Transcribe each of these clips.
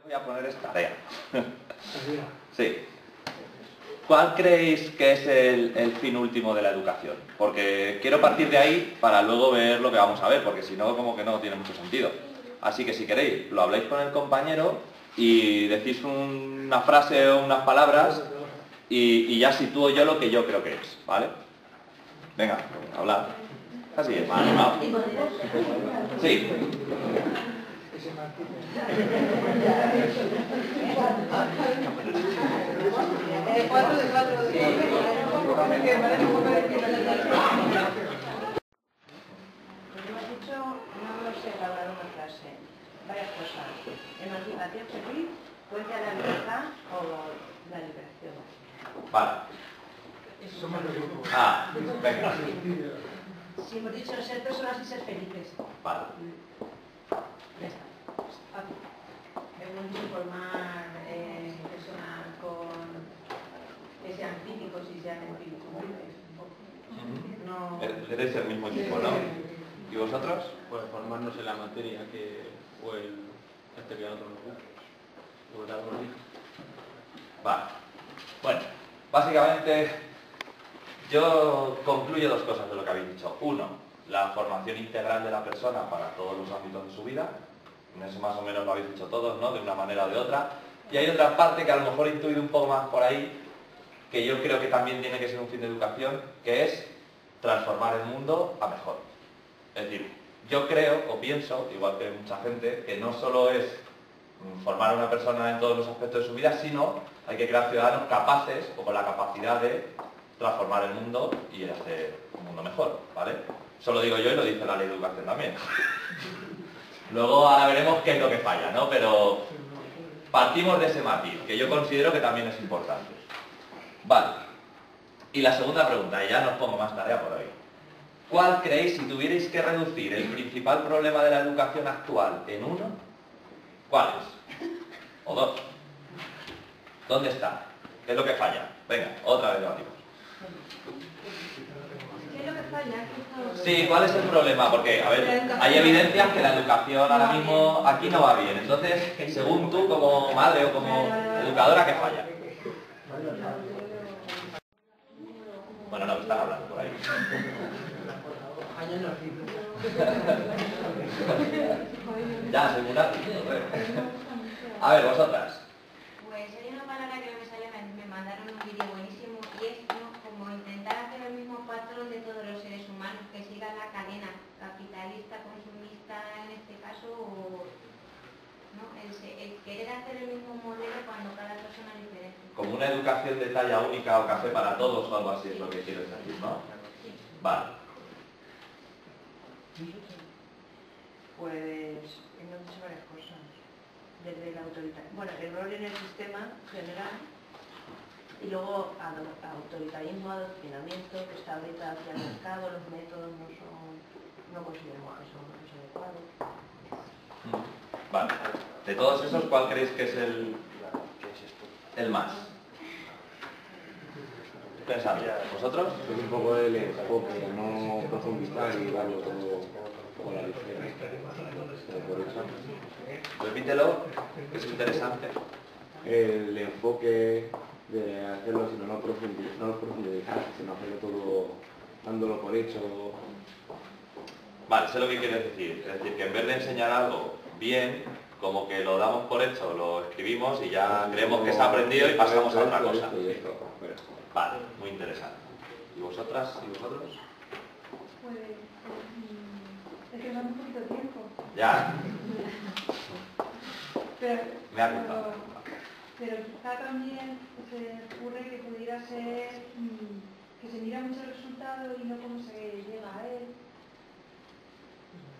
Voy a poner esta tarea. Sí. ¿Cuál creéis que es el fin último de la educación? Porque quiero partir de ahí para luego ver lo que vamos a ver, porque si no, como que no tiene mucho sentido. Así que si queréis, lo habláis con el compañero y decís una frase o unas palabras y ya sitúo yo lo que yo creo que es, ¿vale? Venga, hablad. Así es, más animado. Sí. Varias cosas. Emancipación feliz, puente a la libertad o la liberación. Vale. Ah, venga. Si hemos dicho ser personas y ser felices. Vale. Ya está. Hemos dicho formar personas que sean críticos y sean empíricos. No. Eres el mismo tipo, ¿no? ¿Y vosotros? Pues formarnos en la materia o el que a nosotros nos gusta. O dar los hijos. Vale. Bueno, básicamente yo concluyo dos cosas de lo que habéis dicho. Uno, la formación integral de la persona para todos los ámbitos de su vida. En eso más o menos lo habéis dicho todos, ¿no? De una manera o de otra. Y hay otra parte que a lo mejor he intuido un poco más por ahí, que yo creo que también tiene que ser un fin de educación, que es transformar el mundo a mejor. Es decir, yo creo o pienso, igual que mucha gente, que no solo es formar a una persona en todos los aspectos de su vida, sino hay que crear ciudadanos capaces o con la capacidad de transformar el mundo y hacer un mundo mejor, ¿vale? Eso lo digo yo y lo dice la ley de educación también. Luego ahora veremos qué es lo que falla, ¿no? Pero partimos de ese matiz, que yo considero que también es importante. Vale. Y la segunda pregunta, y ya no os pongo más tarea por hoy. ¿Cuál creéis, si tuvierais que reducir el principal problema de la educación actual en uno? ¿Cuál es? ¿O dos? ¿Dónde está? ¿Qué es lo que falla? Venga, otra vez debatimos. ¿Qué es lo que falla? Sí, ¿cuál es el problema? Porque, a ver, hay evidencias que la educación ahora mismo aquí no va bien. Entonces, según tú, como madre o como educadora, ¿qué falla? Bueno, no, están hablando por ahí. Ya, segura. A ver, vosotras. Pues hay una palabra que no me sale, me mandaron un vídeo buenísimo y es, ¿no?, como intentar hacer el mismo patrón de todos los seres humanos, que sigan la cadena capitalista, consumista en este caso, o ¿no? el querer hacer el mismo modelo cuando cada persona es diferente. Como una educación de talla única o café para todos o algo así es lo que quieres decir, ¿no? Vale. Pues hemos dicho varias cosas. Desde el el rol en el sistema general y luego autoritarismo, adoctrinamiento, que está orientado hacia el mercado, los métodos no consideramos que son los adecuados. Vale. De todos esos, ¿cuál creéis que es el más? Pensad, ¿vosotros? Es un poco el enfoque, no profundizar y darlo todo con la ligera. Por eso. Repítelo, que es interesante. El enfoque de hacerlo, sino no profundizar, sino hacerlo todo dándolo por hecho. Vale, sé lo que quieres decir. Es decir, que en vez de enseñar algo bien, como que lo damos por hecho, lo escribimos y ya creemos que está aprendido y pasamos a otra cosa. Vale, muy interesante. ¿Y vosotras y vosotros? Pues es que son un poquito de tiempo. Ya. Pero, Me ha gustado. pero quizá también se ocurre que pudiera ser que se mira mucho el resultado y no cómo se llega a él.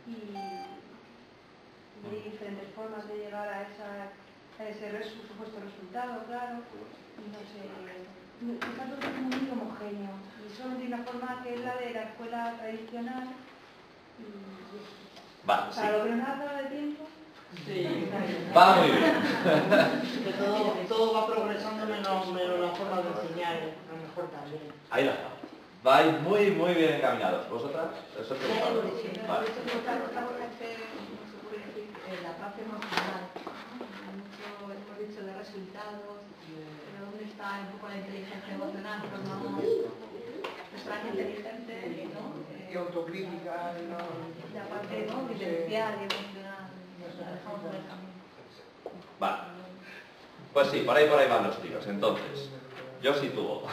Y hay diferentes formas de llegar a ese supuesto resultado, claro. Y no sé, está todo muy homogéneo. Y solo de una forma que es la de la escuela tradicional. Vale, sí. Para lo que nos ha dado de tiempo. Sí. Va muy bien. Todo va progresando menos la forma de enseñar, a lo mejor también. Ahí la está. Vais muy, muy bien encaminados. ¿Vosotras? Eso es La evolución. Vale. La parte emocional. dicho de resultados, pero ¿dónde está un poco la inteligencia emocional? Formamos personas inteligentes, ¿no? Y autocrítica, ¿no? La parte, ¿no?, vivencial y emocional, la dejamos por el camino. Vale. Pues sí, por ahí van los tiros. Entonces, yo sitúo.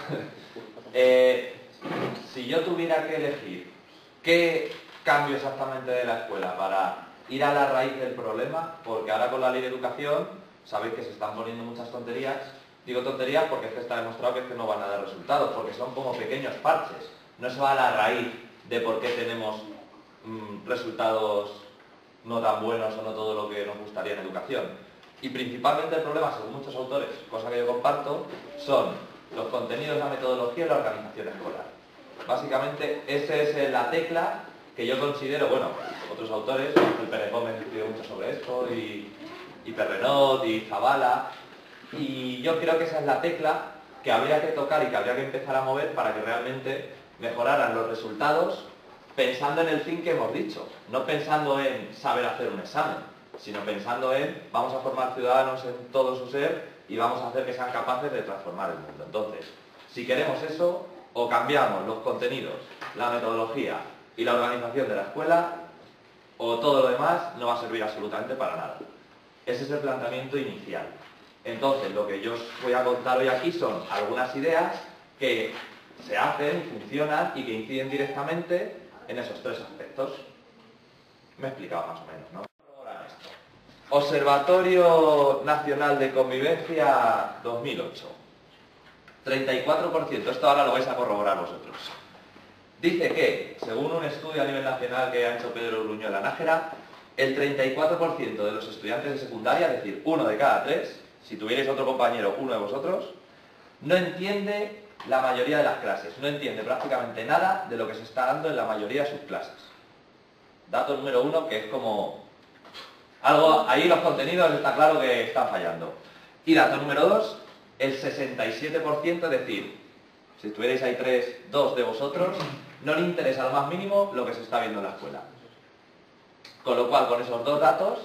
Si yo tuviera que elegir qué cambio exactamente de la escuela para ir a la raíz del problema, porque ahora con la ley de educación sabéis que se están poniendo muchas tonterías. Digo tonterías porque es que está demostrado que es que no van a dar resultados, porque son como pequeños parches. No se va a la raíz de por qué tenemos resultados no tan buenos o no todo lo que nos gustaría en educación. Y principalmente el problema, según muchos autores, cosa que yo comparto, son los contenidos, la metodología y la organización escolar. Básicamente, esa es la tecla que yo considero, bueno, otros autores, el Pérez Gómez escribió mucho sobre esto, y Perrenot, y Zavala, y yo creo que esa es la tecla que habría que tocar y que habría que empezar a mover para que realmente mejoraran los resultados pensando en el fin que hemos dicho, no pensando en saber hacer un examen, sino pensando en vamos a formar ciudadanos en todo su ser y vamos a hacer que sean capaces de transformar el mundo. Entonces, si queremos eso, o cambiamos los contenidos, la metodología y la organización de la escuela, o todo lo demás no va a servir absolutamente para nada. Ese es el planteamiento inicial. Entonces, lo que yo os voy a contar hoy aquí son algunas ideas que se hacen, funcionan y que inciden directamente en esos tres aspectos. Me he explicado más o menos, ¿no? Observatorio Nacional de Convivencia 2008. 34%, esto ahora lo vais a corroborar vosotros. Dice que, según un estudio a nivel nacional que ha hecho Pedro Gruñola Nájera, el 34% de los estudiantes de secundaria, es decir, 1 de cada 3, si tuvierais otro compañero, uno de vosotros, no entiende la mayoría de las clases, no entiende prácticamente nada de lo que se está dando en la mayoría de sus clases. Dato número 1, que es como algo, ahí los contenidos está claro que están fallando. Y dato número 2, el 67%, es decir, si estuvierais ahí 2 de vosotros, no le interesa lo más mínimo lo que se está viendo en la escuela. Con lo cual, con esos dos datos,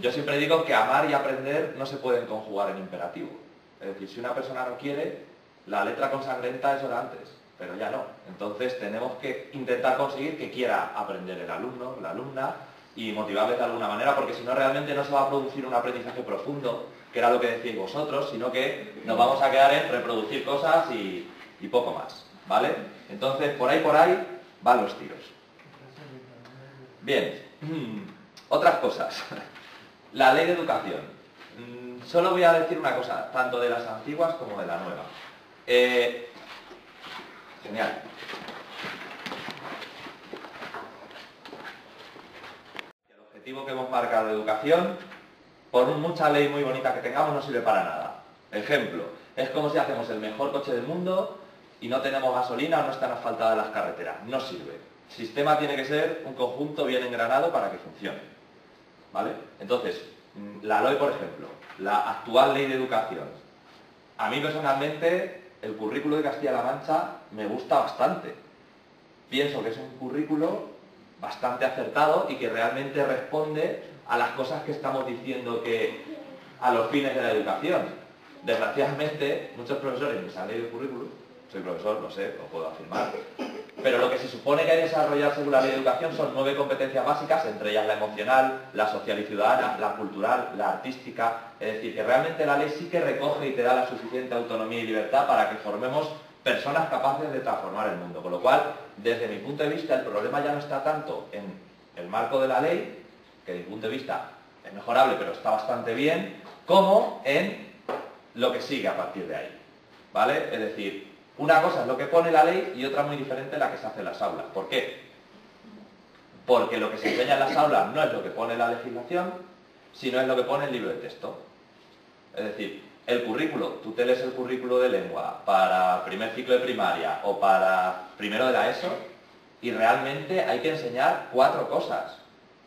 yo siempre digo que amar y aprender no se pueden conjugar en imperativo. Es decir, si una persona no quiere, la letra consangrenta eso era antes, pero ya no. Entonces tenemos que intentar conseguir que quiera aprender el alumno, la alumna, y motivarle de alguna manera, porque si no realmente no se va a producir un aprendizaje profundo, que era lo que decíais vosotros, sino que nos vamos a quedar en reproducir cosas y poco más, ¿vale? Entonces, por ahí van los tiros. Bien, otras cosas. La ley de educación. Solo voy a decir una cosa, tanto de las antiguas como de la nueva. Genial. El objetivo que hemos marcado de educación, por mucha ley muy bonita que tengamos, no sirve para nada. Ejemplo, es como si hacemos el mejor coche del mundo y no tenemos gasolina o no están asfaltadas las carreteras. No sirve. El sistema tiene que ser un conjunto bien engranado para que funcione. ¿Vale? Entonces, la LOE, por ejemplo, la actual ley de educación. A mí personalmente, el currículo de Castilla-La Mancha me gusta bastante. Pienso que es un currículo bastante acertado y que realmente responde a las cosas que estamos diciendo que a los fines de la educación. Desgraciadamente, muchos profesores ni se han leído el currículum. Soy profesor, lo sé, lo puedo afirmar. Pero lo que se supone que hay que desarrollar según la ley de educación son 9 competencias básicas, entre ellas la emocional, la social y ciudadana, la cultural, la artística. Es decir, que realmente la ley sí que recoge y te da la suficiente autonomía y libertad para que formemos personas capaces de transformar el mundo. Con lo cual, desde mi punto de vista, el problema ya no está tanto en el marco de la ley, que desde mi punto de vista es mejorable, pero está bastante bien, como en lo que sigue a partir de ahí. ¿Vale? Es decir, una cosa es lo que pone la ley y otra muy diferente la que se hace en las aulas. ¿Por qué? Porque lo que se enseña en las aulas no es lo que pone la legislación, sino es lo que pone el libro de texto. Es decir, el currículo, tú te lees el currículo de lengua para primer ciclo de primaria o para primero de la ESO y realmente hay que enseñar 4 cosas.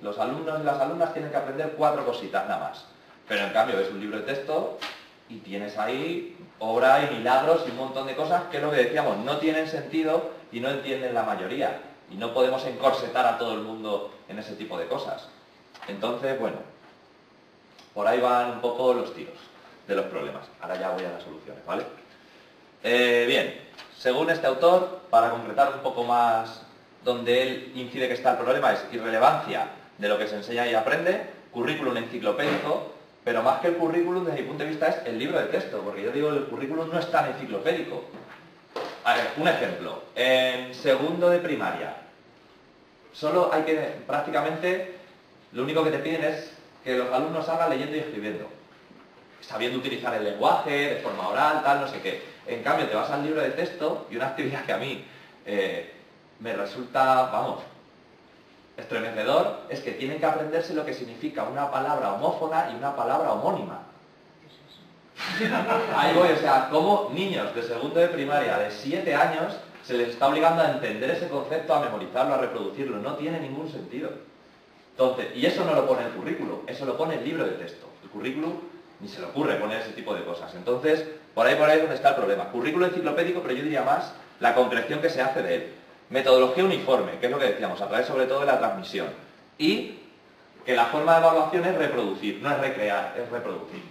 Los alumnos y las alumnas tienen que aprender 4 cositas nada más. Pero en cambio ves un libro de texto y tienes ahí obra y milagros y un montón de cosas que es lo que decíamos, no tienen sentido y no entienden la mayoría. Y no podemos encorsetar a todo el mundo en ese tipo de cosas. Entonces, bueno, Por ahí van un poco los tiros de los problemas. Ahora ya voy a las soluciones, ¿vale? Bien, según este autor, para concretar un poco más donde él incide que está el problema, es irrelevancia de lo que se enseña y aprende, currículum enciclopédico, pero más que el currículum, desde mi punto de vista, es el libro de texto, porque yo digo que el currículum no es tan enciclopédico. A ver, un ejemplo. En segundo de primaria, solo hay que, prácticamente, lo único que te piden es que los alumnos salgan leyendo y escribiendo, sabiendo utilizar el lenguaje, de forma oral, tal, no sé qué. En cambio, te vas al libro de texto y una actividad que a mí me resulta, vamos, estremecedor, es que tienen que aprenderse lo que significa una palabra homófona y una palabra homónima. Ahí voy, o sea, como niños de segundo de primaria de 7 años se les está obligando a entender ese concepto, a memorizarlo, a reproducirlo. No tiene ningún sentido. Entonces, y eso no lo pone el currículum, eso lo pone el libro de texto. El currículum ni se le ocurre poner ese tipo de cosas. Entonces, por ahí es donde está el problema. Currículum enciclopédico, pero yo diría más la concreción que se hace de él. Metodología uniforme, que es lo que decíamos, a través sobre todo de la transmisión. Y que la forma de evaluación es reproducir, no es recrear, es reproducir.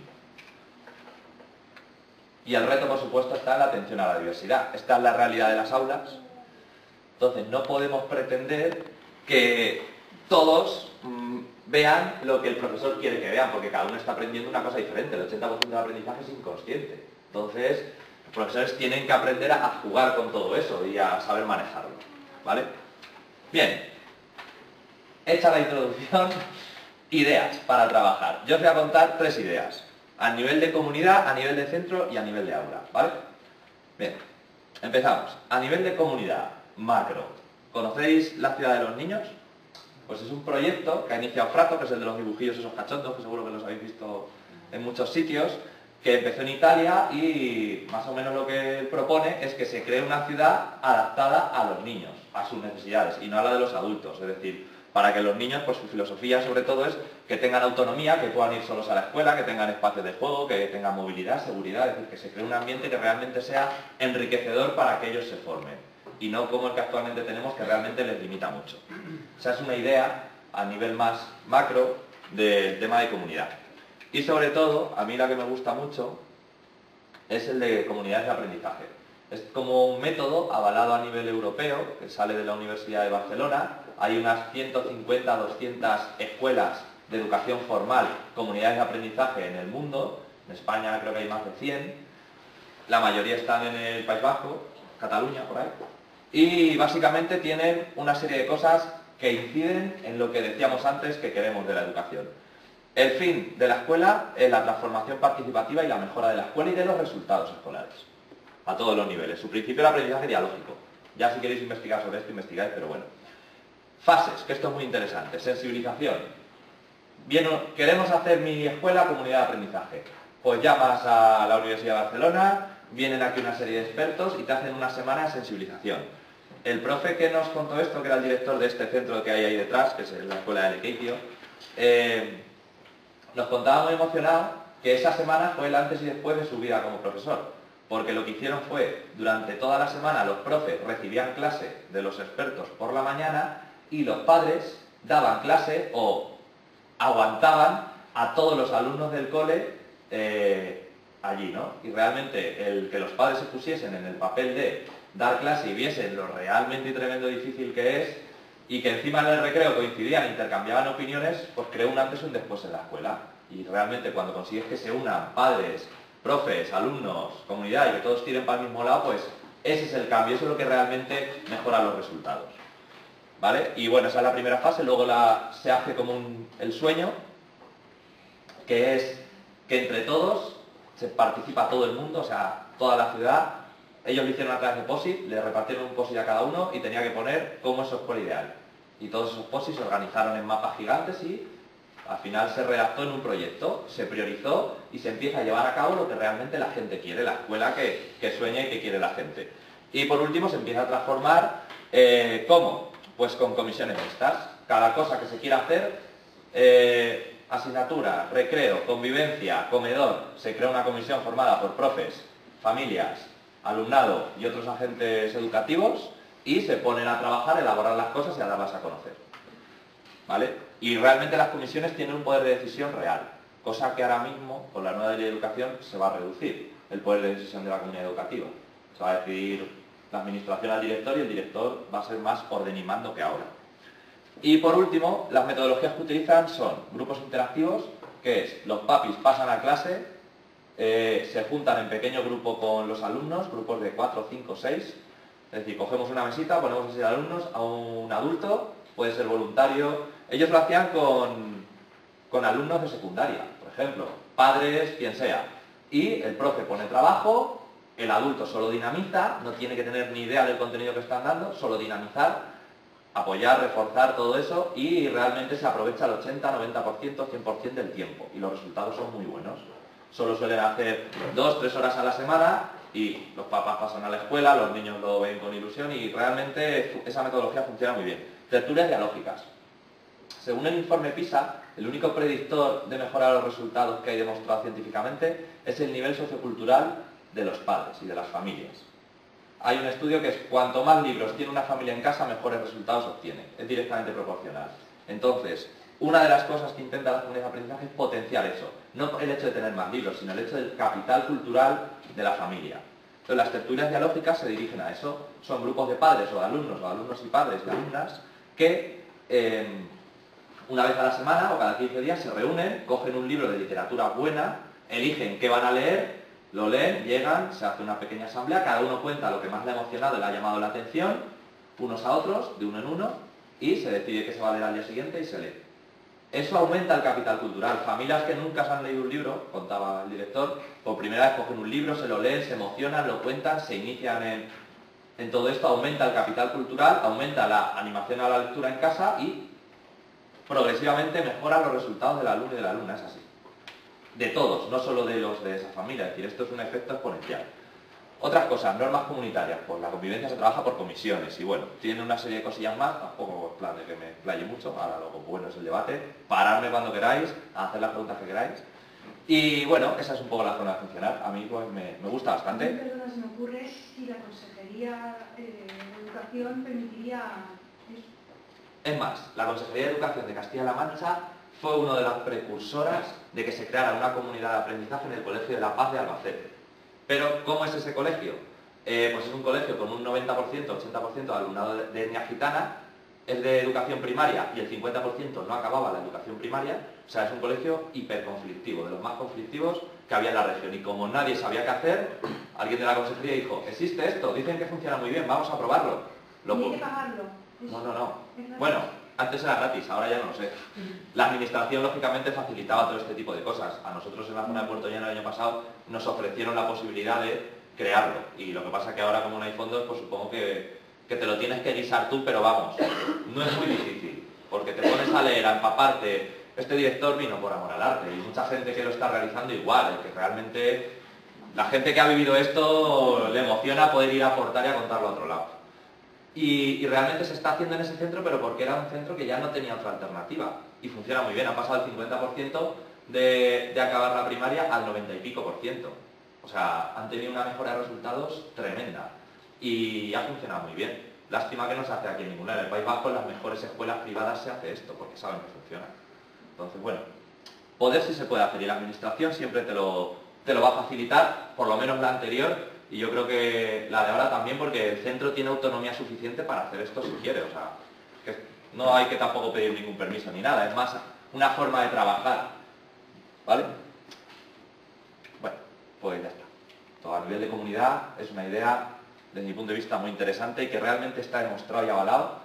Y el reto, por supuesto, está en la atención a la diversidad. Esta es la realidad de las aulas. Entonces, no podemos pretender que todos vean lo que el profesor quiere que vean, porque cada uno está aprendiendo una cosa diferente. El 80% del aprendizaje es inconsciente. Entonces, los profesores tienen que aprender a jugar con todo eso y a saber manejarlo. ¿Vale? Bien. Hecha la introducción, ideas para trabajar. Yo os voy a contar 3 ideas. A nivel de comunidad, a nivel de centro y a nivel de aula. ¿Vale? Bien. Empezamos. A nivel de comunidad, macro. ¿Conocéis la ciudad de los niños? Pues es un proyecto que ha iniciado Frato, que es el de los dibujillos esos cachondos, que seguro que los habéis visto en muchos sitios, que empezó en Italia y más o menos lo que propone es que se cree una ciudad adaptada a los niños, a sus necesidades, y no a la de los adultos. Es decir, para que los niños, pues su filosofía sobre todo es que tengan autonomía, que puedan ir solos a la escuela, que tengan espacios de juego, que tengan movilidad, seguridad, es decir, que se cree un ambiente que realmente sea enriquecedor para que ellos se formen. Y no como el que actualmente tenemos, que realmente les limita mucho. O sea, es una idea a nivel más macro del tema de comunidad. Y sobre todo, a mí la que me gusta mucho es el de comunidades de aprendizaje. Es como un método avalado a nivel europeo, que sale de la Universidad de Barcelona. Hay unas 150, 200 escuelas de educación formal, comunidades de aprendizaje en el mundo. En España creo que hay más de 100. La mayoría están en el País Vasco, Cataluña, por ahí. Y básicamente tienen una serie de cosas que inciden en lo que decíamos antes que queremos de la educación. El fin de la escuela es la transformación participativa y la mejora de la escuela y de los resultados escolares, a todos los niveles. Su principio de aprendizaje dialógico. Ya si queréis investigar sobre esto, investigáis, pero bueno. Fases, que esto es muy interesante. Sensibilización. Bien, queremos hacer mi escuela comunidad de aprendizaje. Pues llamas a la Universidad de Barcelona, vienen aquí una serie de expertos y te hacen una semana de sensibilización. El profe que nos contó esto, que era el director de este centro que hay ahí detrás, que es la escuela de Lequeitio, nos contaba muy emocionado que esa semana fue el antes y después de su vida como profesor, porque lo que hicieron fue, durante toda la semana los profes recibían clase de los expertos por la mañana y los padres daban clase o aguantaban a todos los alumnos del cole allí, ¿no? Y realmente el que los padres se pusiesen en el papel de dar clase y viesen lo realmente y tremendo difícil que es, y que encima en el recreo coincidían, intercambiaban opiniones, pues creó un antes y un después en la escuela. Y realmente cuando consigues que se unan padres, profes, alumnos, comunidad y que todos tiren para el mismo lado, pues ese es el cambio, eso es lo que realmente mejora los resultados. ¿Vale? Y bueno, esa es la primera fase, luego se hace como el sueño, que es que entre todos se participa todo el mundo, o sea, toda la ciudad. Ellos lo hicieron a través de POSIT, le repartieron un POSIT a cada uno y tenía que poner cómo es su escuela ideal. Y todos esos POSIT se organizaron en mapas gigantes y al final se redactó en un proyecto, se priorizó y se empieza a llevar a cabo lo que realmente la gente quiere, la escuela que sueña y que quiere la gente. Y por último se empieza a transformar, ¿cómo? Pues con comisiones mixtas. Cada cosa que se quiera hacer, asignatura, recreo, convivencia, comedor, se crea una comisión formada por profes, familias, alumnado y otros agentes educativos y se ponen a trabajar, a elaborar las cosas y a darlas a conocer. ¿Vale? Y realmente las comisiones tienen un poder de decisión real. cosa que ahora mismo, con la nueva ley de educación, se va a reducir el poder de decisión de la comunidad educativa. Se va a decidir la administración al director y el director va a ser más orden y mando que ahora. Y por último, las metodologías que utilizan son grupos interactivos, que es los papis pasan a clase, se juntan en pequeño grupo con los alumnos, grupos de 4, 5, 6, es decir, cogemos una mesita, ponemos a 6 alumnos, a un adulto, puede ser voluntario. Ellos lo hacían con alumnos de secundaria, por ejemplo, padres, quien sea. Y el profe pone trabajo, el adulto solo dinamiza, no tiene que tener ni idea del contenido que están dando, solo dinamizar, apoyar, reforzar todo eso y realmente se aprovecha el 80, 90%, 100% del tiempo y los resultados son muy buenos. Solo suelen hacer 2, 3 horas a la semana y los papás pasan a la escuela, los niños lo ven con ilusión y realmente esa metodología funciona muy bien. Tertulias dialógicas. Según el informe PISA, el único predictor de mejorar los resultados que hay demostrado científicamente es el nivel sociocultural de los padres y de las familias. Hay un estudio que es cuanto más libros tiene una familia en casa, mejores resultados obtiene. Es directamente proporcional. Entonces, una de las cosas que intenta la comunidad de aprendizaje es potenciar eso. No el hecho de tener más libros, sino el hecho del capital cultural de la familia. Entonces, las tertulias dialógicas se dirigen a eso. Son grupos de padres o de alumnos y padres y alumnas que una vez a la semana o cada 15 días se reúnen, cogen un libro de literatura buena, eligen qué van a leer, lo leen, llegan, se hace una pequeña asamblea, cada uno cuenta lo que más le ha emocionado y le ha llamado la atención, unos a otros, de uno en uno, y se decide qué se va a leer al día siguiente y se lee. Eso aumenta el capital cultural. Familias que nunca se han leído un libro, contaba el director, por primera vez cogen un libro, se lo leen, se emocionan, lo cuentan, se inician en todo esto, aumenta el capital cultural, aumenta la animación a la lectura en casa y progresivamente mejoran los resultados del alumno y de la alumna, es así. De todos, no solo de los de esa familia, es decir, esto es un efecto exponencial. Otras cosas, normas comunitarias, pues la convivencia se trabaja por comisiones y bueno, tiene una serie de cosillas más, tampoco es plan de que me explaye mucho, ahora lo bueno es el debate, pararme cuando queráis, hacer las preguntas que queráis. Y bueno, esa es un poco la forma de funcionar, a mí pues me gusta bastante. Perdona, se me ocurre si la Consejería de Educación permitiría eso. Es más, la Consejería de Educación de Castilla-La Mancha fue una de las precursoras de que se creara una comunidad de aprendizaje en el Colegio de la Paz de Albacete. Pero, ¿cómo es ese colegio? Pues es un colegio con un 90%, 80% de alumnado de etnia gitana, es de educación primaria y el 50% no acababa la educación primaria, o sea, es un colegio hiperconflictivo, de los más conflictivos que había en la región. Y como nadie sabía qué hacer, alguien de la consejería dijo, existe esto, dicen que funciona muy bien, vamos a probarlo. ¿Tiene que pagarlo? No. Bueno, antes era gratis, ahora ya no lo sé. La administración, lógicamente, facilitaba todo este tipo de cosas. A nosotros en la zona de Puerto Llano el año pasado nos ofrecieron la posibilidad de crearlo. Y lo que pasa es que ahora, como no hay fondos, pues supongo que te lo tienes que guisar tú, pero vamos, no es muy difícil. Porque te pones a leer, a empaparte. Este director vino por amor al arte y mucha gente que lo está realizando igual, que realmente la gente que ha vivido esto le emociona poder ir a aportar y a contarlo a otro lado. Y realmente se está haciendo en ese centro, pero porque era un centro que ya no tenía otra alternativa. Y funciona muy bien, ha pasado el 50% de acabar la primaria al 90 y pico %. O sea, han tenido una mejora de resultados tremenda. Y ha funcionado muy bien. Lástima que no se hace aquí en ninguna. En el País Vasco, en las mejores escuelas privadas se hace esto, porque saben que funciona. Entonces, bueno, poder sí se puede hacer y la administración siempre te lo va a facilitar, por lo menos la anterior. Y yo creo que la de ahora también, porque el centro tiene autonomía suficiente para hacer esto si quiere. O sea, que no hay que tampoco pedir ningún permiso ni nada. Es más una forma de trabajar. ¿Vale? Bueno, pues ya está. Todo a nivel de comunidad es una idea, desde mi punto de vista, muy interesante y que realmente está demostrado y avalado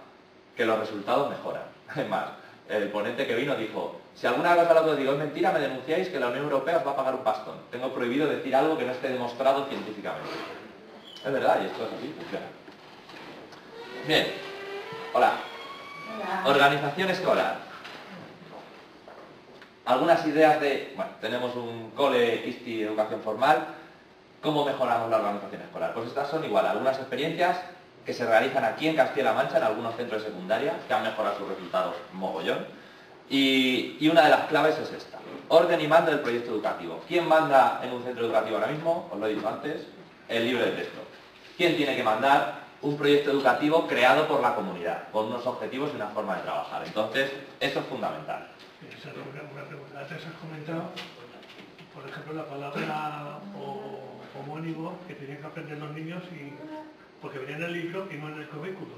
que los resultados mejoran. Es más, el ponente que vino dijo, si alguna cosa lo que os digo es mentira, me denunciáis que la Unión Europea os va a pagar un pastón. Tengo prohibido decir algo que no esté demostrado científicamente. Es verdad, y esto es así, funciona. Bien. Hola. Hola. Organización escolar. Algunas ideas de... Bueno, tenemos un cole ISTI Educación Formal. ¿Cómo mejoramos la organización escolar? Pues estas son igual, algunas experiencias que se realizan aquí en Castilla-La Mancha, en algunos centros de secundaria, que han mejorado sus resultados mogollón. Y una de las claves es esta. Orden y mando del proyecto educativo. ¿Quién manda en un centro educativo ahora mismo? Os lo he dicho antes, el libro de texto. ¿Quién tiene que mandar? Un proyecto educativo creado por la comunidad, con unos objetivos y una forma de trabajar. Entonces, eso es fundamental. Esa es una pregunta. Antes has comentado, por ejemplo, la palabra homónimo que tenían que aprender los niños porque venía en el libro y no en el currículo.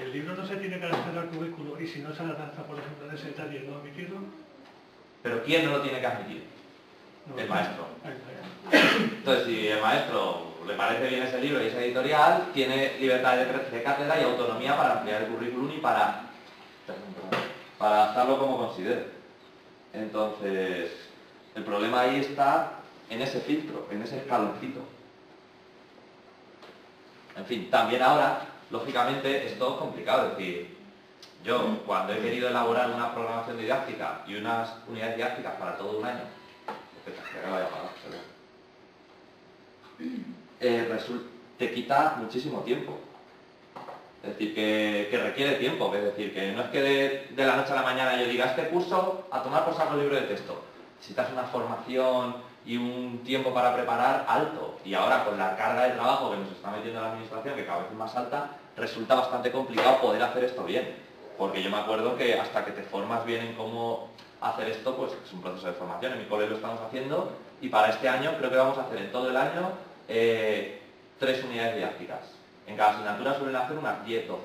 El libro no se tiene que adaptar al currículo y si no se adapta, por ejemplo, en ese detalle no admitirlo. ¿Pero quién no lo tiene que admitir? No, El maestro. El maestro. Entonces, si el maestro le parece bien ese libro y esa editorial, tiene libertad de cátedra y autonomía para ampliar el currículum y para adaptarlo como considere. Entonces, el problema ahí está en ese filtro, en ese escaloncito. En fin, también ahora, lógicamente, es todo complicado. Es decir, yo cuando he querido elaborar una programación didáctica y unas unidades didácticas para todo un año, te quita muchísimo tiempo. Es decir, que requiere tiempo. Es decir, que no es que de la noche a la mañana yo diga este curso a tomar por saco el libro de texto. Necesitas una formación y un tiempo para preparar alto. Y ahora con la carga de trabajo que nos está metiendo la administración, que cada vez es más alta, resulta bastante complicado poder hacer esto bien. Porque yo me acuerdo que hasta que te formas bien en cómo hacer esto, pues es un proceso de formación. En mi colegio lo estamos haciendo y para este año creo que vamos a hacer en todo el año 3 unidades didácticas. En cada asignatura suelen hacer unas 10-12.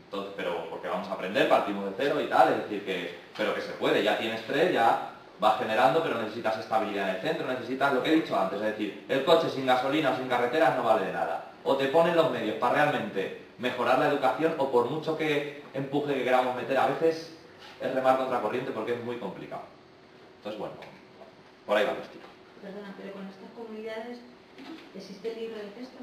Entonces, pero porque vamos a aprender, partimos de cero y tal, es decir pero que se puede, ya tienes 3, ya vas generando, pero necesitas estabilidad en el centro, necesitas lo que he dicho antes, es decir, el coche sin gasolina o sin carreteras no vale de nada. O te ponen los medios para realmente mejorar la educación o por mucho que empuje que queramos meter, a veces es remar contra corriente porque es muy complicado. Entonces, bueno, por ahí va el estilo. Perdona, pero con estas comunidades, ¿existe el libro de texto?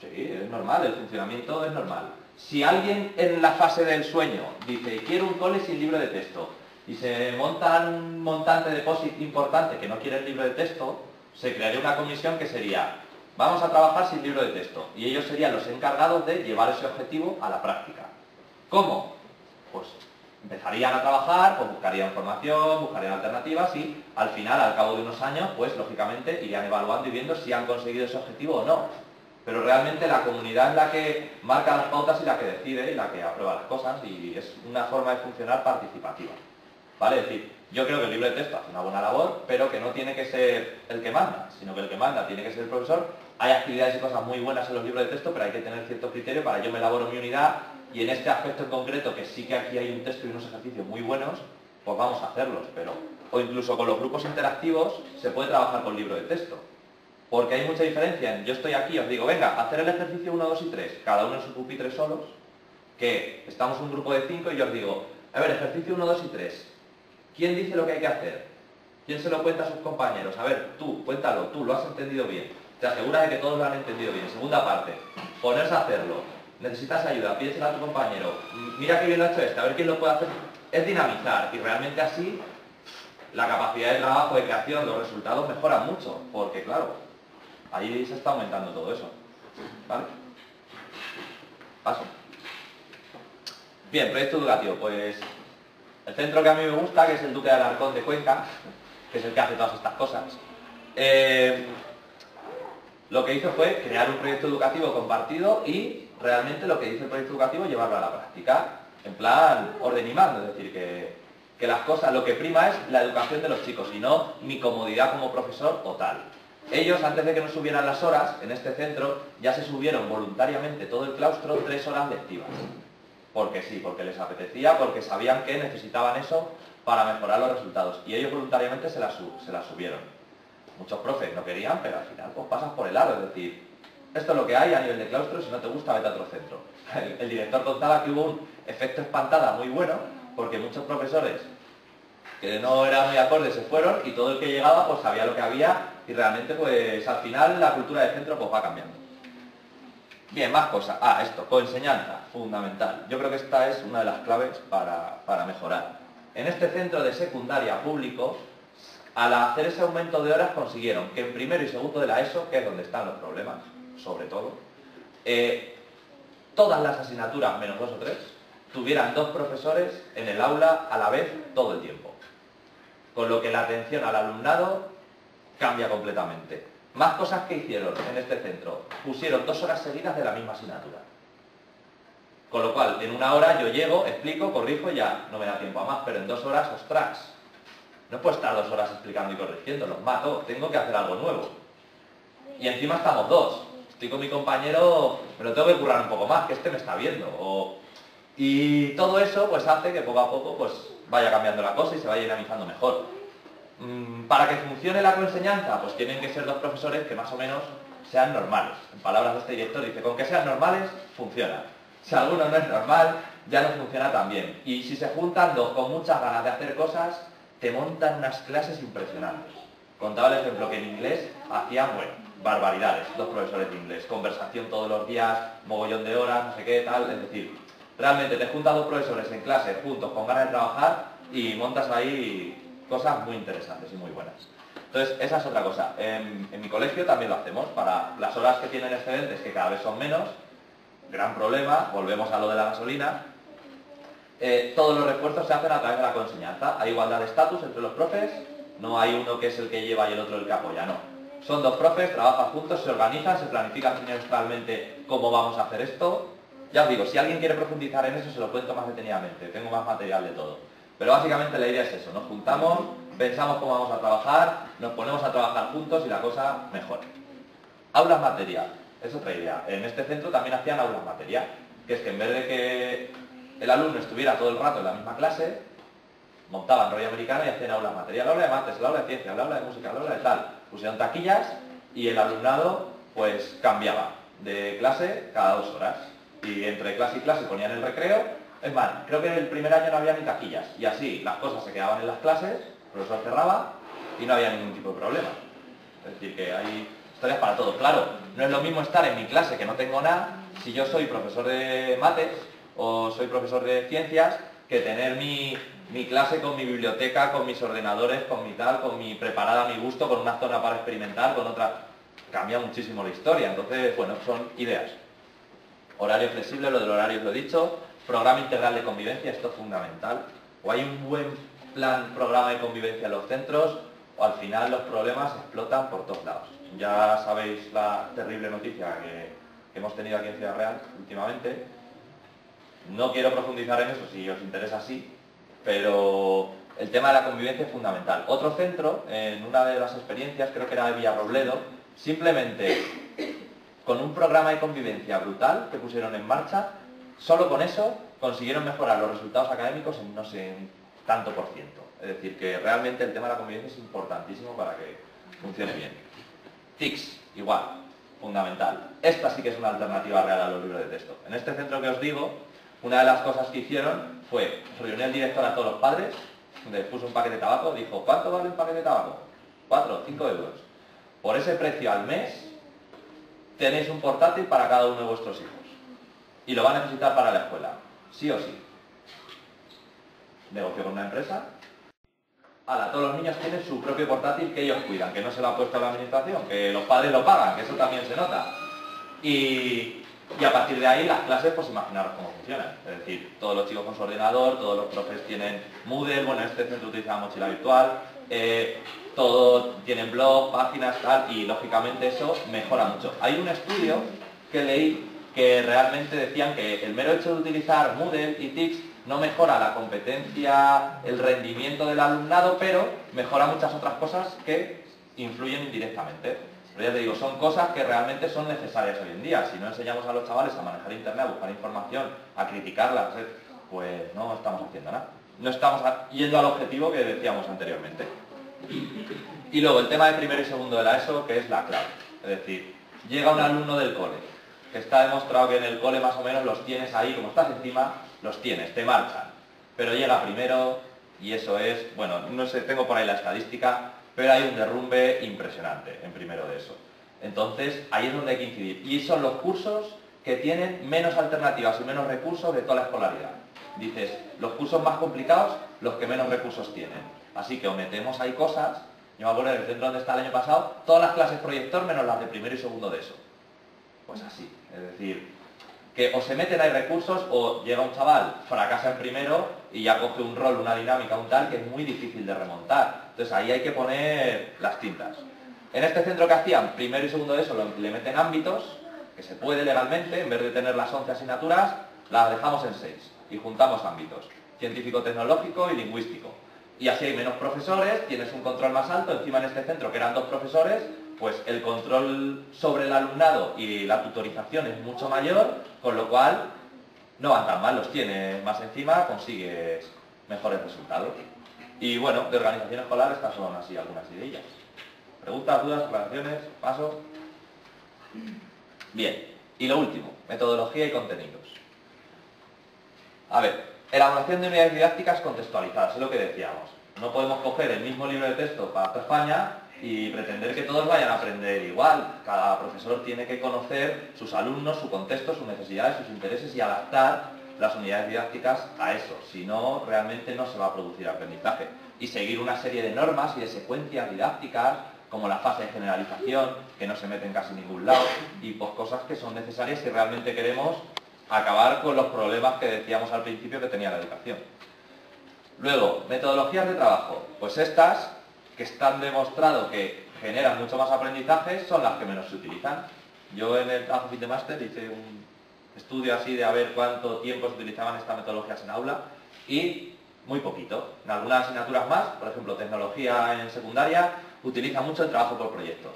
Sí, es normal, el funcionamiento es normal. Si alguien en la fase del sueño dice, quiero un cole sin libro de texto, y se monta un montante de POSIT importante que no quiere el libro de texto, se crearía una comisión que sería, vamos a trabajar sin libro de texto, y ellos serían los encargados de llevar ese objetivo a la práctica. ¿Cómo? Pues empezarían a trabajar, pues buscarían formación, buscarían alternativas y al final, al cabo de unos años, pues lógicamente irían evaluando y viendo si han conseguido ese objetivo o no. Pero realmente la comunidad es la que marca las pautas y la que decide y la que aprueba las cosas y es una forma de funcionar participativa. ¿Vale? Es decir, yo creo que el libro de texto hace una buena labor, pero que no tiene que ser el que manda, sino que el que manda tiene que ser el profesor. Hay actividades y cosas muy buenas en los libros de texto, pero hay que tener cierto criterio para yo me elaboro mi unidad y en este aspecto en concreto, que sí que aquí hay un texto y unos ejercicios muy buenos, pues vamos a hacerlos. O incluso con los grupos interactivos se puede trabajar con libro de texto. Porque hay mucha diferencia. Yo estoy aquí, os digo, venga, hacer el ejercicio 1, 2 y 3, cada uno en su pupitre solos, que estamos un grupo de 5 y yo os digo, a ver, ejercicio 1, 2 y 3. ¿Quién dice lo que hay que hacer? ¿Quién se lo cuenta a sus compañeros? A ver, tú, cuéntalo, tú, lo has entendido bien. Te aseguras de que todos lo han entendido bien. Segunda parte, ponerse a hacerlo. Necesitas ayuda, pídesela a tu compañero. Mira qué bien lo ha hecho este, a ver quién lo puede hacer. Es dinamizar y realmente así la capacidad de trabajo, de creación, los resultados mejoran mucho. Porque claro, ahí se está aumentando todo eso. ¿Vale? Paso. Bien, proyecto educativo. Pues el centro que a mí me gusta, que es el Duque de Alarcón de Cuenca, que es el que hace todas estas cosas, lo que hizo fue crear un proyecto educativo compartido y realmente lo que dice el proyecto educativo llevarlo a la práctica, en plan orden y mando, es decir, que las cosas, lo que prima es la educación de los chicos y no mi comodidad como profesor o tal. Ellos, antes de que nos subieran las horas, en este centro, ya se subieron voluntariamente todo el claustro 3 horas lectivas. Porque sí, porque les apetecía, porque sabían que necesitaban eso para mejorar los resultados. Y ellos voluntariamente se las subieron. Muchos profes no querían, pero al final pues pasas por el aro, es decir, esto es lo que hay a nivel de claustro, si no te gusta, vete a otro centro. El director contaba que hubo un efecto espantada muy bueno, porque muchos profesores que no eran muy acordes se fueron y todo el que llegaba pues sabía lo que había y realmente pues al final la cultura del centro pues va cambiando. Bien, más cosas. Esto, coenseñanza, fundamental. Yo creo que esta es una de las claves para mejorar. En este centro de secundaria público, al hacer ese aumento de horas consiguieron que en primero y segundo de la ESO, que es donde están los problemas, sobre todo, todas las asignaturas, menos 2 o 3, tuvieran 2 profesores en el aula a la vez todo el tiempo. Con lo que la atención al alumnado cambia completamente. Más cosas que hicieron en este centro. Pusieron 2 horas seguidas de la misma asignatura. Con lo cual, en 1 hora yo llego, explico, corrijo, ya no me da tiempo a más, pero en 2 horas, ostras, no puedo estar 2 horas explicando y corrigiendo, los mato, tengo que hacer algo nuevo. Y encima estamos 2. Estoy con mi compañero, me lo tengo que currar un poco más, que este me está viendo. Y todo eso pues hace que poco a poco pues vaya cambiando la cosa y se vaya dinamizando mejor. Para que funcione la coenseñanza, pues tienen que ser 2 profesores que más o menos sean normales. En palabras de este director dice, con que sean normales, funciona. Si alguno no es normal, ya no funciona tan bien. Y si se juntan 2 con muchas ganas de hacer cosas, te montan unas clases impresionantes. Contaba el ejemplo que en inglés hacían, bueno, barbaridades, 2 profesores de inglés, conversación todos los días, mogollón de horas, no sé qué, tal, es decir, realmente te juntas 2 profesores en clase juntos con ganas de trabajar y montas ahí cosas muy interesantes y muy buenas. Entonces, esa es otra cosa. En mi colegio también lo hacemos, para las horas que tienen excedentes, que cada vez son menos, gran problema, volvemos a lo de la gasolina, todos los refuerzos se hacen a través de la coenseñanza. Hay igualdad de estatus entre los profes, no hay uno que es el que lleva y el otro el que apoya, no. Son 2 profes, trabajan juntos, se organizan, se planifican trimestralmente cómo vamos a hacer esto. Ya os digo, si alguien quiere profundizar en eso, se lo cuento más detenidamente, tengo más material de todo. Pero básicamente la idea es eso, nos juntamos, pensamos cómo vamos a trabajar, nos ponemos a trabajar juntos y la cosa mejora. Aulas materia, es otra idea. En este centro también hacían aulas materia, que es que en vez de que el alumno estuviera todo el rato en la misma clase, montaban rollo americano y hacían aulas materia, el aula de mates, el aula de ciencia, el aula de música, el aula de tal. Pusieron taquillas y el alumnado pues cambiaba de clase cada 2 horas. Y entre clase y clase ponían el recreo. Es más, creo que el primer año no había ni taquillas. Y así las cosas se quedaban en las clases, el profesor cerraba y no había ningún tipo de problema. Es decir, que hay historias para todo. Claro, no es lo mismo estar en mi clase que no tengo nada, si yo soy profesor de mates o soy profesor de ciencias, que tener mi clase con mi biblioteca, con mis ordenadores, con mi tal, con mi preparada a mi gusto, con una zona para experimentar, con otra. Cambia muchísimo la historia. Entonces, bueno, son ideas. Horario flexible, lo del horario os lo he dicho. Programa integral de convivencia, esto es fundamental. O hay un buen programa de convivencia en los centros, o al final los problemas explotan por todos lados. Ya sabéis la terrible noticia que hemos tenido aquí en Ciudad Real últimamente. No quiero profundizar en eso, si os interesa sí, pero el tema de la convivencia es fundamental. Otro centro, en una de las experiencias, creo que era de Villarrobledo, simplemente con un programa de convivencia brutal que pusieron en marcha, solo con eso consiguieron mejorar los resultados académicos en no sé, en tanto por ciento. Es decir, que realmente el tema de la convivencia es importantísimo para que funcione bien. TICS, igual, fundamental. Esta sí que es una alternativa real a los libros de texto. En este centro que os digo, una de las cosas que hicieron fue reunir el director a todos los padres, les puso un paquete de tabaco, dijo, ¿cuánto vale un paquete de tabaco? 4 o 5 euros. Por ese precio al mes tenéis un portátil para cada uno de vuestros hijos. Y lo va a necesitar para la escuela, sí o sí. Negocio con una empresa. Todos los niños tienen su propio portátil que ellos cuidan, que no se lo ha puesto la administración, que los padres lo pagan, que eso también se nota. Y a partir de ahí las clases, pues imaginaros cómo funcionan. Es decir, todos los chicos con su ordenador, todos los profes tienen Moodle, bueno, este centro utiliza la mochila virtual, todos tienen blog, páginas, tal, y lógicamente eso mejora mucho. Hay un estudio que leí que realmente decían que el mero hecho de utilizar Moodle y TICS no mejora la competencia, el rendimiento del alumnado, pero mejora muchas otras cosas que influyen indirectamente. Pero ya te digo, son cosas que realmente son necesarias hoy en día. Si no enseñamos a los chavales a manejar internet, a buscar información, a criticarla, pues no estamos haciendo nada. No estamos yendo al objetivo que decíamos anteriormente. Y luego el tema de primero y segundo de la ESO, que es la clave. Es decir, llega un alumno del cole, que está demostrado que en el cole más o menos los tienes ahí, como estás encima, los tienes, te marchan. Pero llega primero y eso es, bueno, no sé, tengo por ahí la estadística, pero hay un derrumbe impresionante en primero de eso. Entonces, ahí es donde hay que incidir. Y son los cursos que tienen menos alternativas y menos recursos de toda la escolaridad. Dices, los cursos más complicados, los que menos recursos tienen. Así que o metemos ahí cosas, yo me acuerdo del centro donde está el año pasado, todas las clases proyector menos las de primero y segundo de eso. Pues así, es decir, que o se meten ahí recursos o llega un chaval, fracasa en primero y ya coge un rol, una dinámica, un tal, que es muy difícil de remontar. Entonces ahí hay que poner las tintas. En este centro que hacían, primero y segundo de eso, le meten ámbitos, que se puede legalmente, en vez de tener las 11 asignaturas, las dejamos en 6 y juntamos ámbitos, científico-tecnológico y lingüístico. Y así hay menos profesores, tienes un control más alto, encima en este centro que eran 2 profesores, pues el control sobre el alumnado y la tutorización es mucho mayor, con lo cual no van tan mal, los tienes más encima, consigues mejores resultados. Y bueno, de organización escolar estas son así algunas ideas. ¿Preguntas, dudas, aclaraciones? ¿Paso? Bien, y lo último, metodología y contenidos. A ver, elaboración de unidades didácticas contextualizadas, es lo que decíamos. No podemos coger el mismo libro de texto para toda España y pretender que todos vayan a aprender igual. Cada profesor tiene que conocer sus alumnos, su contexto, sus necesidades, sus intereses y adaptar las unidades didácticas a eso. Si no, realmente no se va a producir aprendizaje. Y seguir una serie de normas y de secuencias didácticas, como la fase de generalización, que no se mete en casi ningún lado, y pues cosas que son necesarias si realmente queremos acabar con los problemas que decíamos al principio que tenía la educación. Luego, metodologías de trabajo. Pues estas, que están demostrado que generan mucho más aprendizaje, son las que menos se utilizan. Yo en el trabajo fin de máster hice un estudio así de a ver cuánto tiempo se utilizaban estas metodologías en aula y muy poquito. En algunas asignaturas más, por ejemplo, tecnología en secundaria, utiliza mucho el trabajo por proyectos.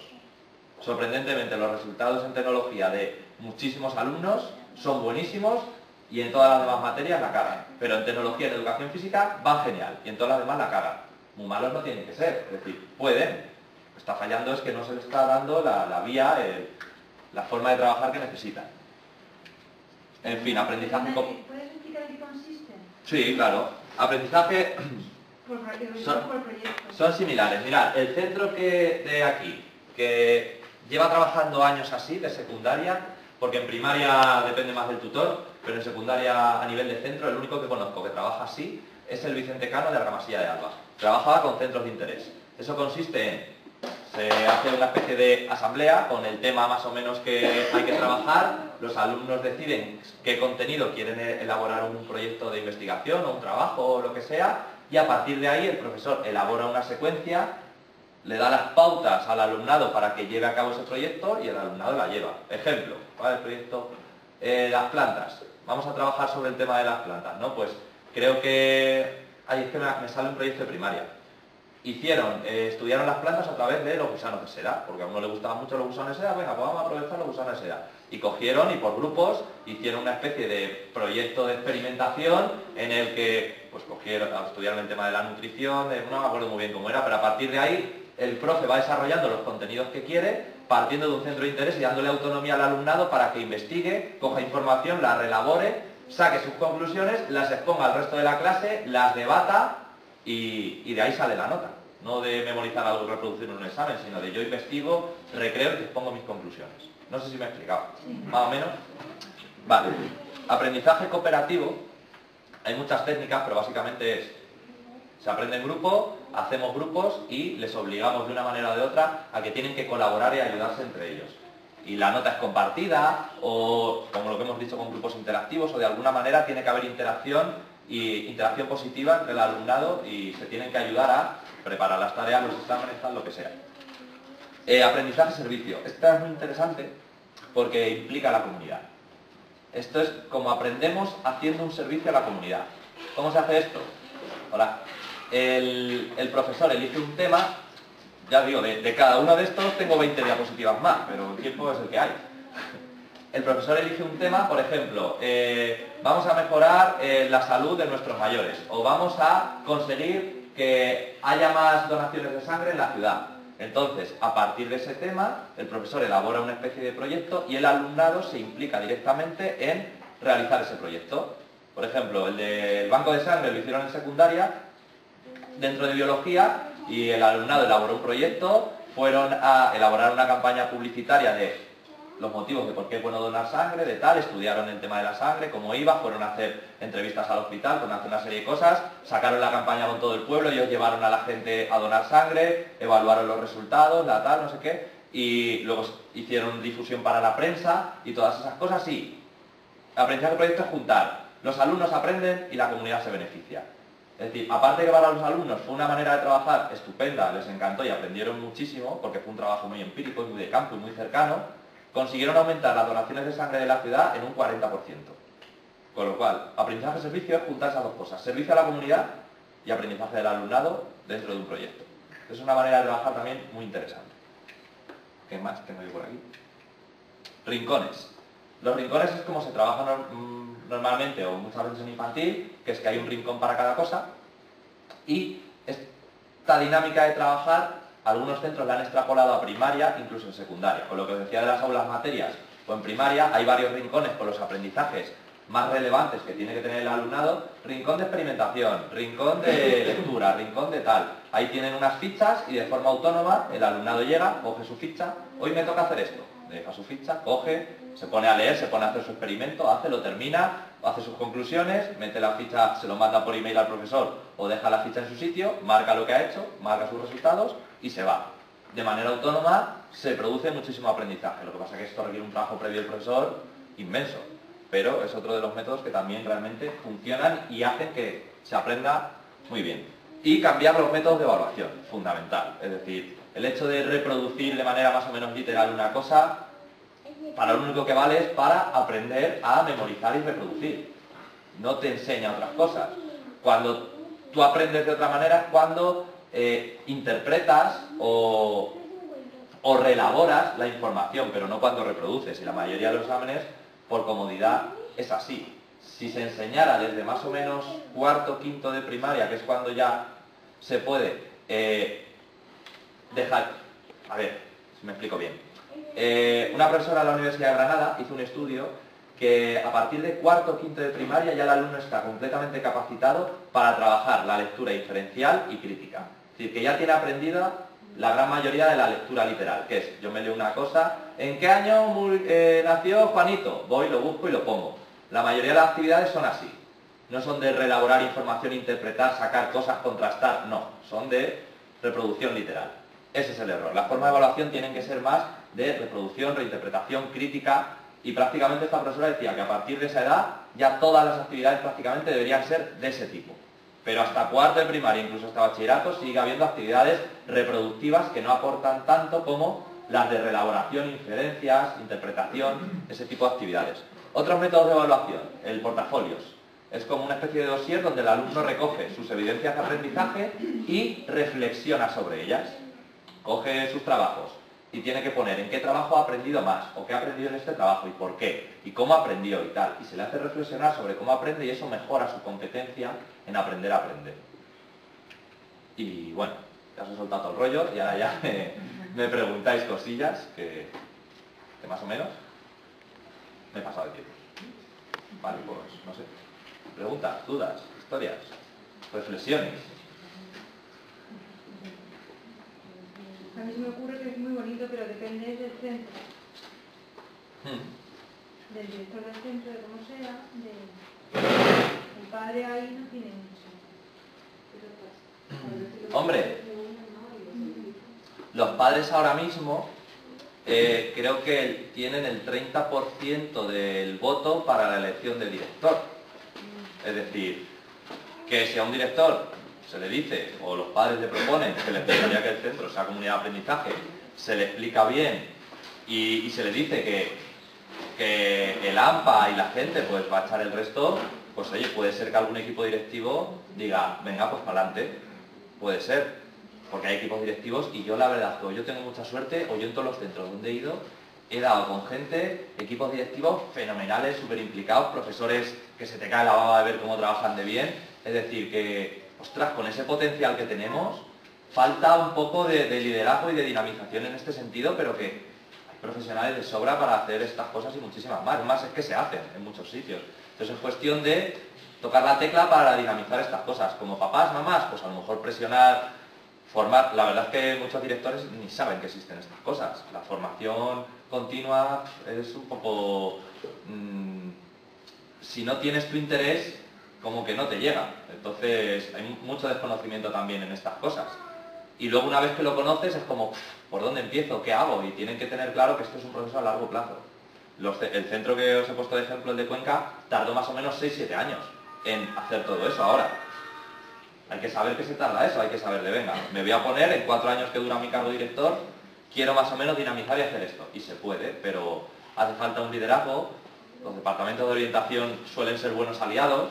Sorprendentemente, los resultados en tecnología de muchísimos alumnos son buenísimos y en todas las demás materias la cagan. Pero en tecnología y en educación física van genial y en todas las demás la cagan. Muy malos no tienen que ser, es decir, pueden. Está fallando es que no se les está dando la vía, la forma de trabajar que necesitan. En fin, aprendizaje... ¿Puedes explicar en qué consiste? Sí, claro. Aprendizaje... Son similares. Mirad, el centro que de aquí, que lleva trabajando años así, de secundaria, porque en primaria depende más del tutor, pero en secundaria a nivel de centro, el único que conozco que trabaja así es el Vicente Cano de Argamasilla de Alba. Trabajaba con centros de interés. Eso consiste en... Se hace una especie de asamblea con el tema más o menos que hay que trabajar, los alumnos deciden qué contenido quieren elaborar un proyecto de investigación o un trabajo o lo que sea, y a partir de ahí el profesor elabora una secuencia, le da las pautas al alumnado para que lleve a cabo ese proyecto y el alumnado la lleva. Ejemplo, ¿cuál es el proyecto? Las plantas. Vamos a trabajar sobre el tema de las plantas, ¿no? Pues creo que... Ay, es que me sale un proyecto de primaria. Estudiaron las plantas a través de los gusanos de seda, porque a uno le gustaban mucho los gusanos de seda, venga, pues vamos a aprovechar los gusanos de seda. Y cogieron y por grupos hicieron una especie de proyecto de experimentación en el que pues estudiaron el tema de la nutrición, no me acuerdo muy bien cómo era, pero a partir de ahí el profe va desarrollando los contenidos que quiere, partiendo de un centro de interés y dándole autonomía al alumnado para que investigue, coja información, la relabore, saque sus conclusiones, las exponga al resto de la clase, las debata y de ahí sale la nota. No de memorizar algo y reproducir en un examen, sino de yo investigo, recreo y expongo mis conclusiones. No sé si me he explicado. Sí. Más o menos. Vale. Aprendizaje cooperativo. Hay muchas técnicas, pero básicamente se aprende en grupo, hacemos grupos y les obligamos de una manera o de otra a que tienen que colaborar y ayudarse entre ellos. Y la nota es compartida o, como lo que hemos dicho, con grupos interactivos o de alguna manera tiene que haber interacción y interacción positiva entre el alumnado y se tienen que ayudar a preparar las tareas, los exámenes, tal, lo que sea. Aprendizaje-servicio. Esta es muy interesante porque implica a la comunidad. Esto es como aprendemos haciendo un servicio a la comunidad. ¿Cómo se hace esto? Hola. El profesor elige un tema, ya digo, de cada uno de estos tengo 20 diapositivas más, pero el tiempo es el que hay. El profesor elige un tema, por ejemplo, vamos a mejorar la salud de nuestros mayores o vamos a conseguir que haya más donaciones de sangre en la ciudad. Entonces, a partir de ese tema, el profesor elabora una especie de proyecto y el alumnado se implica directamente en realizar ese proyecto. Por ejemplo, el del banco de sangre lo hicieron en secundaria, dentro de biología, y el alumnado elaboró un proyecto, fueron a elaborar una campaña publicitaria de los motivos de por qué es bueno donar sangre, de tal, estudiaron el tema de la sangre, cómo iba, fueron a hacer entrevistas al hospital, fueron a hacer una serie de cosas, sacaron la campaña con todo el pueblo, ellos llevaron a la gente a donar sangre, evaluaron los resultados, la tal, no sé qué, y luego hicieron difusión para la prensa y todas esas cosas, y aprendizaje de proyecto es juntar, los alumnos aprenden y la comunidad se beneficia. Es decir, aparte que para los alumnos fue una manera de trabajar estupenda, les encantó y aprendieron muchísimo, porque fue un trabajo muy empírico, muy de campo y muy cercano, consiguieron aumentar las donaciones de sangre de la ciudad en un 40%. Con lo cual, aprendizaje-servicio es juntar esas dos cosas, servicio a la comunidad y aprendizaje del alumnado dentro de un proyecto. Es una manera de trabajar también muy interesante. ¿Qué más tengo yo por aquí? Rincones. Los rincones es como se trabaja normalmente o muchas veces en infantil, que es que hay un rincón para cada cosa, y esta dinámica de trabajar, algunos centros la han extrapolado a primaria, incluso en secundaria. Con lo que os decía de las aulas materias, o en primaria hay varios rincones con los aprendizajes más relevantes que tiene que tener el alumnado, rincón de experimentación, rincón de lectura, rincón de tal. Ahí tienen unas fichas y de forma autónoma el alumnado llega, coge su ficha, hoy me toca hacer esto, deja su ficha, coge, se pone a leer, se pone a hacer su experimento, hace, lo termina, hace sus conclusiones, mete la ficha, se lo manda por email al profesor o deja la ficha en su sitio, marca lo que ha hecho, marca sus resultados y se va. De manera autónoma se produce muchísimo aprendizaje, lo que pasa es que esto requiere un trabajo previo del profesor inmenso. Pero es otro de los métodos que también realmente funcionan y hacen que se aprenda muy bien. Y cambiar los métodos de evaluación, fundamental. Es decir, el hecho de reproducir de manera más o menos literal una cosa, para lo único que vale es para aprender a memorizar y reproducir. No te enseña otras cosas. Cuando tú aprendes de otra manera es cuando interpretas o reelaboras la información, pero no cuando reproduces. Y la mayoría de los exámenes, por comodidad, es así. Si se enseñara desde más o menos cuarto, quinto de primaria, que es cuando ya se puede dejar... A ver, si me explico bien. Una profesora de la Universidad de Granada hizo un estudio que a partir de cuarto, quinto de primaria ya el alumno está completamente capacitado para trabajar la lectura diferencial y crítica. Es decir, que ya tiene aprendida la gran mayoría de la lectura literal, que es, yo me leo una cosa, ¿en qué año nació Juanito? Voy, lo busco y lo pongo. La mayoría de las actividades son así. No son de reelaborar información, interpretar, sacar cosas, contrastar, no. Son de reproducción literal. Ese es el error. Las formas de evaluación tienen que ser más de reproducción, reinterpretación, crítica, y prácticamente esta profesora decía que a partir de esa edad ya todas las actividades prácticamente deberían ser de ese tipo. Pero hasta cuarto de primaria, incluso hasta bachillerato, sigue habiendo actividades reproductivas que no aportan tanto como las de reelaboración, inferencias, interpretación, ese tipo de actividades. Otros métodos de evaluación, el portafolios. Es como una especie de dossier donde el alumno recoge sus evidencias de aprendizaje y reflexiona sobre ellas. Coge sus trabajos y tiene que poner en qué trabajo ha aprendido más, o qué ha aprendido en este trabajo y por qué, y cómo aprendió y tal. Y se le hace reflexionar sobre cómo aprende y eso mejora su competencia en aprender a aprender. Y bueno, ya os he soltado todo el rollo y ahora ya me preguntáis cosillas que más o menos me he pasado de tiempo. Vale, pues no sé. Preguntas, dudas, historias, reflexiones. A mí se me ocurre que es muy bonito, pero depende del centro. Del director del centro, de cómo sea, el padre ahí no tiene mucho. Hombre, los padres ahora mismo creo que tienen el 30% del voto para la elección del director. Es decir, que si a un director se le dice, o los padres le proponen que les gustaría que el centro sea comunidad de aprendizaje, se le explica bien y se le dice que el AMPA y la gente pues va a echar el resto, pues oye, puede ser que algún equipo directivo diga, venga, pues para adelante. Puede ser, porque hay equipos directivos y yo la verdad, que yo tengo mucha suerte, o yo en todos los centros donde he ido, he dado con gente, equipos directivos fenomenales, súper implicados, profesores que se te cae la baba de ver cómo trabajan de bien. Es decir, que, ostras, con ese potencial que tenemos, falta un poco de liderazgo y de dinamización en este sentido, pero que hay profesionales de sobra para hacer estas cosas y muchísimas más. Más es que se hacen en muchos sitios. Entonces es cuestión de tocar la tecla para dinamizar estas cosas. Como papás, mamás, pues a lo mejor presionar, formar. La verdad es que muchos directores ni saben que existen estas cosas. La formación continua es un poco... si no tienes tu interés, como que no te llega. Entonces hay mucho desconocimiento también en estas cosas. Y luego una vez que lo conoces es como, ¿por dónde empiezo? ¿Qué hago? Y tienen que tener claro que esto es un proceso a largo plazo. El centro que os he puesto de ejemplo, el de Cuenca, tardó más o menos 6-7 años en hacer todo eso. Ahora, hay que saber que se tarda eso, hay que saber de, venga, me voy a poner en 4 años que dura mi cargo de director, quiero más o menos dinamizar y hacer esto. Y se puede, pero hace falta un liderazgo Los departamentos de orientación suelen ser buenos aliados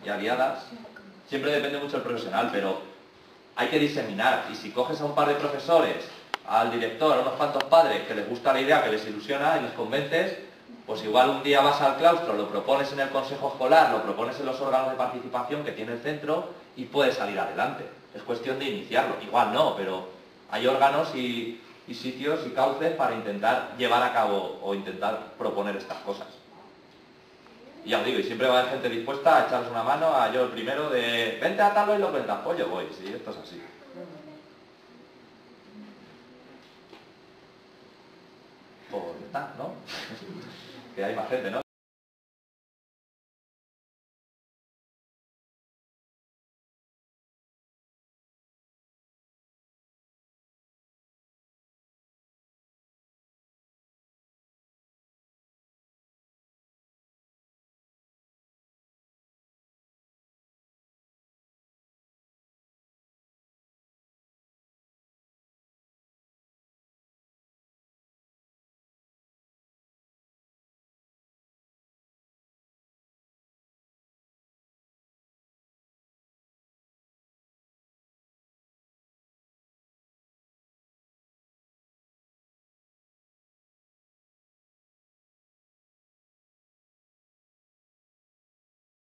y aliadas. Siempre depende mucho del profesional, pero hay que diseminar. Y si coges a un par de profesores, al director, a unos cuantos padres que les gusta la idea, que les ilusiona y les convences, pues igual un día vas al claustro, lo propones en el consejo escolar, lo propones en los órganos de participación que tiene el centro y puedes salir adelante. Es cuestión de iniciarlo. Igual no, pero hay órganos y sitios y cauces para intentar llevar a cabo o intentar proponer estas cosas. Y ya os digo, y siempre va a haber gente dispuesta a echaros una mano, a yo el primero de vente a tal y lo cuentas, pues yo voy, sí, esto es así. Pues ya está, ¿no? Que hay más gente, ¿no?